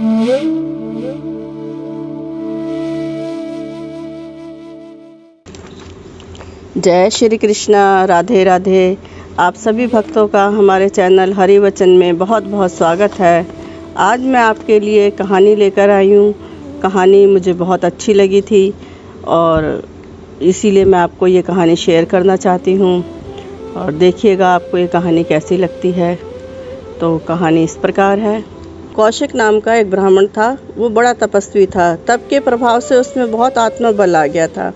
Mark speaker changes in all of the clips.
Speaker 1: जय श्री कृष्णा, राधे राधे। आप सभी भक्तों का हमारे चैनल हरि वचन में बहुत बहुत स्वागत है। आज मैं आपके लिए कहानी लेकर आई हूँ। कहानी मुझे बहुत अच्छी लगी थी और इसीलिए मैं आपको ये कहानी शेयर करना चाहती हूँ और देखिएगा आपको ये कहानी कैसी लगती है। तो कहानी इस प्रकार है। कौशिक नाम का एक ब्राह्मण था। वो बड़ा तपस्वी था। तप के प्रभाव से उसमें बहुत आत्मबल आ गया था।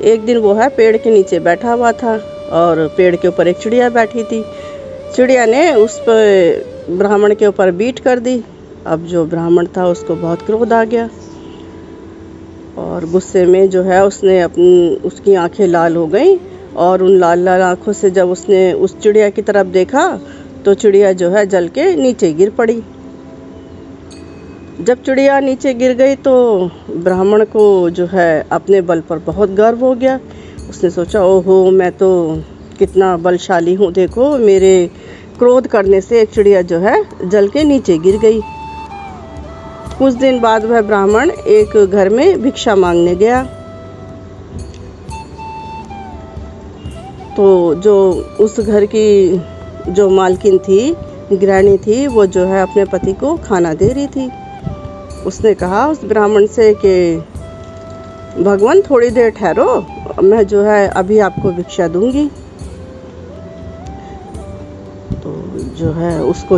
Speaker 1: एक दिन वो पेड़ के नीचे बैठा हुआ था और पेड़ के ऊपर एक चिड़िया बैठी थी। चिड़िया ने उस पर ब्राह्मण के ऊपर बीट कर दी। अब जो ब्राह्मण था उसको बहुत क्रोध आ गया और गुस्से में उसने उसकी आंखें लाल हो गईं और उन लाल लाल आंखों से जब उसने उस चिड़िया की तरफ देखा तो चिड़िया जल के नीचे गिर पड़ी। जब चिड़िया नीचे गिर गई तो ब्राह्मण को अपने बल पर बहुत गर्व हो गया। उसने सोचा, ओहो, मैं तो कितना बलशाली हूँ, देखो मेरे क्रोध करने से एक चिड़िया जल के नीचे गिर गई। कुछ दिन बाद वह ब्राह्मण एक घर में भिक्षा मांगने गया। तो जो उस घर की जो मालकिन थी, गृहिणी थी, वो अपने पति को खाना दे रही थी। उसने कहा उस ब्राह्मण से कि भगवान थोड़ी देर ठहरो, मैं अभी आपको भिक्षा दूंगी। तो उसको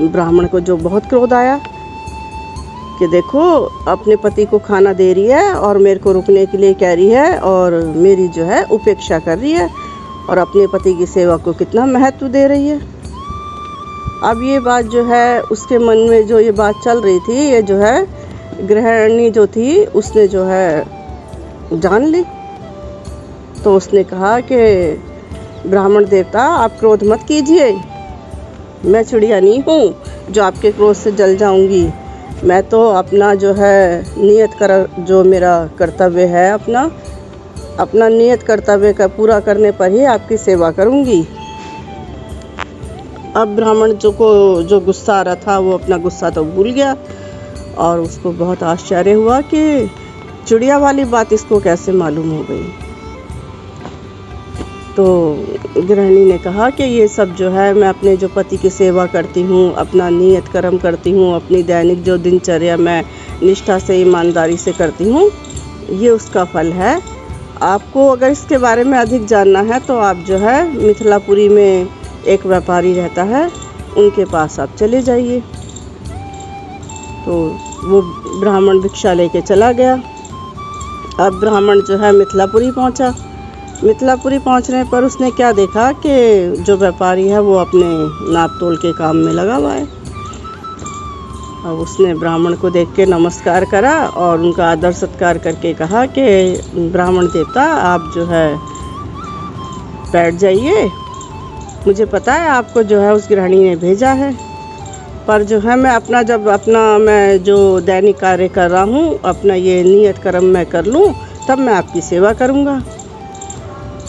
Speaker 1: ब्राह्मण को बहुत क्रोध आया कि देखो अपने पति को खाना दे रही है और मेरे को रुकने के लिए कह रही है और मेरी उपेक्षा कर रही है और अपने पति की सेवा को कितना महत्व दे रही है। अब ये बात उसके मन में ये बात चल रही थी, ये गृहिणी जो थी उसने जान ली। तो उसने कहा कि ब्राह्मण देवता, आप क्रोध मत कीजिए, मैं चिड़िया नहीं हूँ जो आपके क्रोध से जल जाऊंगी। मैं तो अपना नियत कर जो मेरा कर्तव्य है, अपना नियत कर्तव्य का पूरा करने पर ही आपकी सेवा करूंगी। अब ब्राह्मण जो गुस्सा आ रहा था वो अपना गुस्सा तो भूल गया और उसको बहुत आश्चर्य हुआ कि चिड़िया वाली बात इसको कैसे मालूम हो गई। तो गृहिणी ने कहा कि ये सब मैं अपने पति की सेवा करती हूँ, अपना नियत कर्म करती हूँ, अपनी दैनिक जो दिनचर्या मैं निष्ठा से ईमानदारी से करती हूँ, ये उसका फल है। आपको अगर इसके बारे में अधिक जानना है तो आप मिथिलापुरी में एक व्यापारी रहता है, उनके पास आप चले जाइए। तो वो ब्राह्मण भिक्षा लेके चला गया। अब ब्राह्मण मिथिलापुरी पहुंचा। मिथिलापुरी पहुंचने पर उसने क्या देखा कि जो व्यापारी है वो अपने नाप तोल के काम में लगा हुआ है। अब उसने ब्राह्मण को देख के नमस्कार करा और उनका आदर सत्कार करके कहा कि ब्राह्मण देवता, आप बैठ जाइए, मुझे पता है आपको उस गृहिणी ने भेजा है, पर मैं जो दैनिक कार्य कर रहा हूँ, अपना ये नियत कर्म मैं कर लूँ तब मैं आपकी सेवा करूँगा।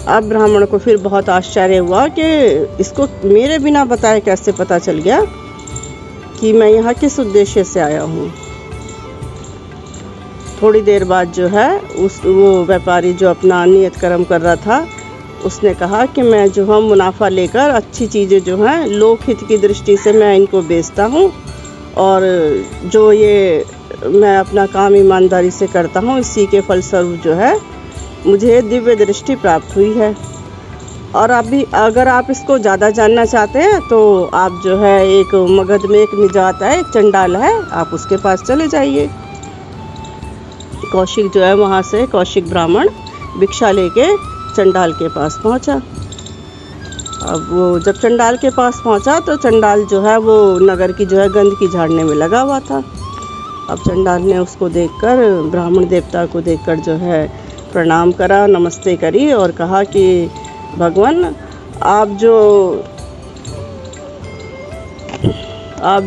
Speaker 1: अब ब्राह्मण को फिर बहुत आश्चर्य हुआ कि इसको मेरे बिना बताए कैसे पता चल गया कि मैं यहाँ किस उद्देश्य से आया हूँ। थोड़ी देर बाद वो व्यापारी जो अपना नियत कर्म कर रहा था, उसने कहा कि मैं मुनाफा लेकर अच्छी चीज़ें लोक हित की दृष्टि से मैं इनको बेचता हूँ और जो ये मैं अपना काम ईमानदारी से करता हूँ, इसी के फलस्वरूप मुझे दिव्य दृष्टि प्राप्त हुई है। और अभी अगर आप इसको ज़्यादा जानना चाहते हैं तो आप एक मगध में एक निजात है, एक चंडाल है, आप उसके पास चले जाइए। कौशिक वहाँ से कौशिक ब्राह्मण भिक्षा लेके चंडाल के पास पहुंचा। अब वो जब चंडाल के पास पहुंचा तो चंडाल वो नगर की गंदगी झाड़ने में लगा हुआ था। अब चंडाल ने उसको देखकर, ब्राह्मण देवता को देखकर प्रणाम करा, नमस्ते करी और कहा कि भगवान, आप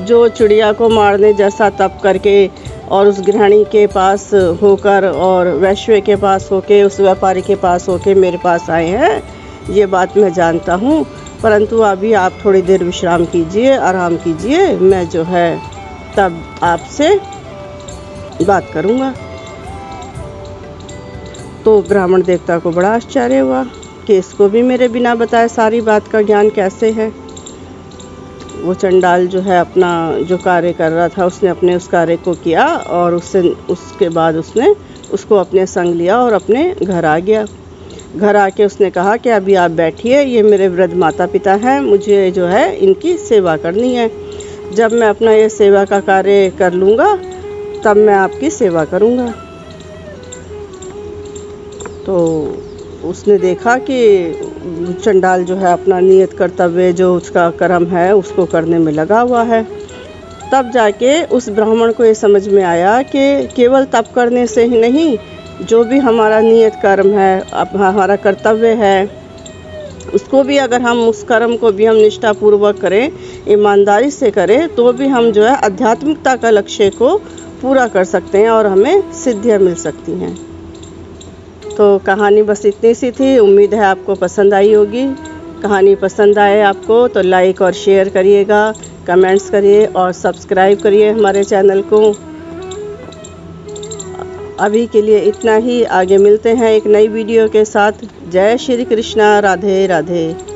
Speaker 1: जो चिड़िया को मारने जैसा तप करके और उस गृहिणी के पास होकर और वैश्य के पास होके, उस व्यापारी के पास होके मेरे पास आए हैं, ये बात मैं जानता हूँ, परंतु अभी आप थोड़ी देर विश्राम कीजिए, आराम कीजिए। मैं तब आपसे बात करूँगा। तो ब्राह्मण देवता को बड़ा आश्चर्य हुआ कि इसको भी मेरे बिना बताए सारी बात का ज्ञान कैसे है। वो चंडाल जो है अपना जो कार्य कर रहा था उसने अपने उस कार्य को किया और उसके बाद उसने उसको अपने संग लिया और अपने घर आ गया। घर आके उसने कहा कि अभी आप बैठिए, ये मेरे वृद्ध माता पिता हैं, मुझे जो है इनकी सेवा करनी है। जब मैं अपना ये सेवा का कार्य कर लूँगा तब मैं आपकी सेवा करूँगा। तो उसने देखा कि चंडाल जो है अपना नियत कर्तव्य जो उसका कर्म है उसको करने में लगा हुआ है। तब जाके उस ब्राह्मण को ये समझ में आया कि केवल तप करने से ही नहीं, जो भी हमारा नियत कर्म है, अब हमारा कर्तव्य है, उसको भी अगर हम उस कर्म को भी हम निष्ठापूर्वक करें, ईमानदारी से करें, तो भी हम जो है आध्यात्मिकता का लक्ष्य को पूरा कर सकते हैं और हमें सिद्धियाँ मिल सकती हैं। तो कहानी बस इतनी सी थी। उम्मीद है आपको पसंद आई होगी। कहानी पसंद आए आपको तो लाइक और शेयर करिएगा, कमेंट्स करिए और सब्सक्राइब करिए हमारे चैनल को। अभी के लिए इतना ही, आगे मिलते हैं एक नई वीडियो के साथ। जय श्री कृष्णा, राधे राधे।